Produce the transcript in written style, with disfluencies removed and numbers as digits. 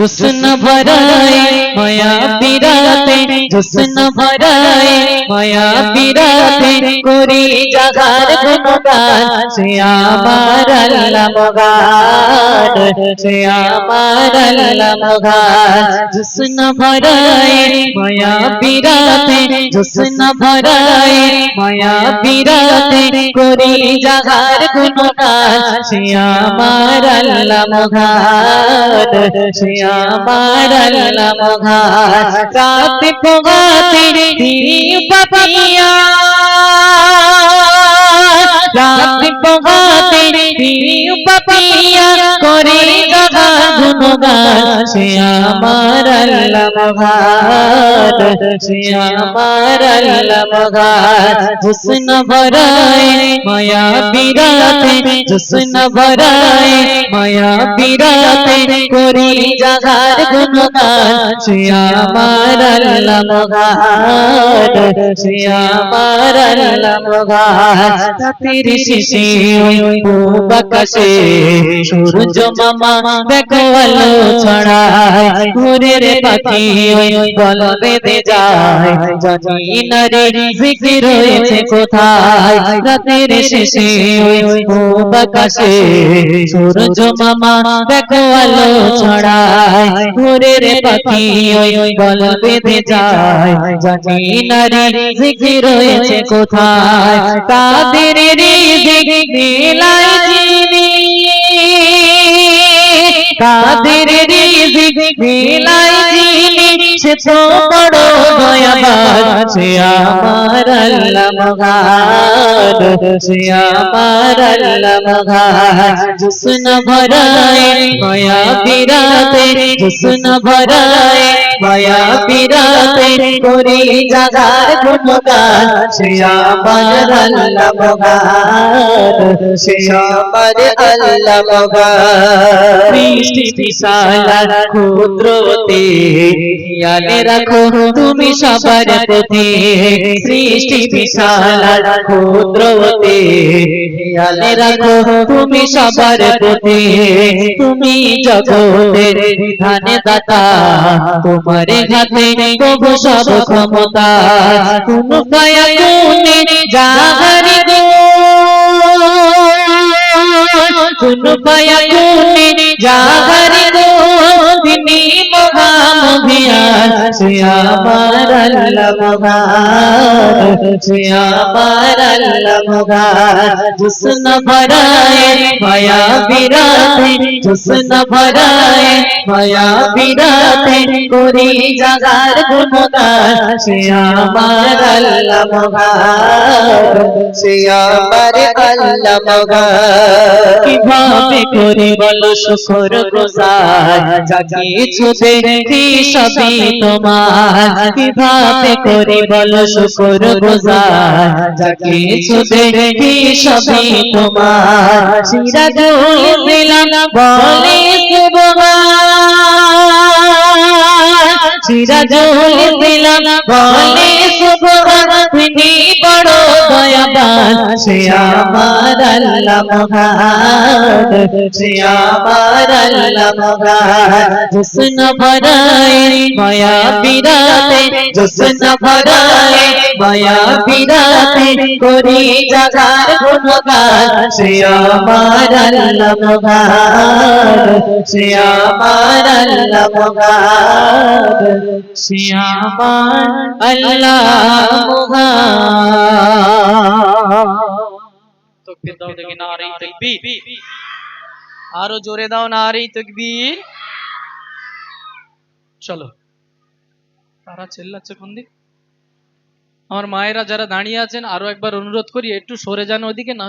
जुस्न भराए माया बिराते जुस्न भराए माया बिराते कोरी जगार गुणगान से आमार अल्लाह मगान से आमार अल्लाह मगान जुस्न भराए माया बिराते जुस्न भराए माया बिराते कोरी जगार गुणगान से आमार अल्लाह मगान से आमार अल्लाह मगान रात पोगाते पपिया रात पोगाते पपिया करे जगा गुनगान से आमार अल्लाह मगान से आमार अल्लाह मगान जुस्न भराए माया बिराते जुस्न भराए माया बिराते कोरी जगार गुनगान से आमार अल्लाह मगान से आमार अल्लाह मगान রাতের শেষে পূব আকাশে সূর্য মামা দেখো আলো ছড়ায় ভোরের পাখি গল বেঁধে যায় জানি না রে জিকির রয়েছে কোথায় রাতের শেষে পূব আকাশে সূর্য মামা দেখো আলো ছড়ায় ভোরের পাখি গল বেঁধে যায় জানি না রে জিকির রয়েছে কোথায় তাদের রিজিক মিলাই যিনি তাদের রিজিক মিলাই যিনি সে তো বড় দয়াবান সে আমার আল্লাহ মগান সে আমার আল্লাহ মগান जुस्न भराए माया बिराते जुस्न भराए माया बिराते कोरी जगार गुणगान से आमार अल्लाह मगान से आमार अल्लाह मगान सृष्टि विशाल ক্ষুদ্রতে খেয়ালে রাখো তুমি সবার প্রতি সৃষ্টি বিশাল ক্ষুদ্রতে খেয়ালে রাখো তুমি সবার প্রতি তুমি জগতের বিধান দাতা তোমার হাতে প্রভু সব ক্ষমতা কোন দয়া গুণে জাগারি গো কোন দয়া গুণে জাগারি গো তিনি মহামহিয়ান সে আমার আল্লাহ মগান সে আমার আল্লাহ মগান जुस्न भराए माया बिराते जुस्न भराए माया बिराते कोरी जगार गुणगान से आमार अल्लाह मगान से आमार अल्लाह मगान কিভাবে করে বলো শুকর গুজার যা কিছু দেখি সবই তোমার কিভাবে করে বলো শুকর গুজার যা কিছু দেখি সবই তোমার সিরাজুল দিলাম বলে সুবহান সিরাজুল দিলাম বলে সুবহান তিনি বড় দয়াবান সে আমার আল্লাহ মগান সে আমার আল্লাহ মগান जुस्न भराए माया बिराते जुस्न भराए माया बिराते कोरी जगार गुणगान से आमार अल्लाह मगान से आमार अल्लाह मगान से आमार अल्लाह मगान तकबीर दाओ देखि नारे तकबीर आरो जोरे दाओ नारे तकबीर चलो तारा चिल्लाচ্ছে কোন দিক আমার মায়েরা যারা দাঁড়িয়ে আছেন আরো একবার অনুরোধ করি একটু সরে যান ওদিকে না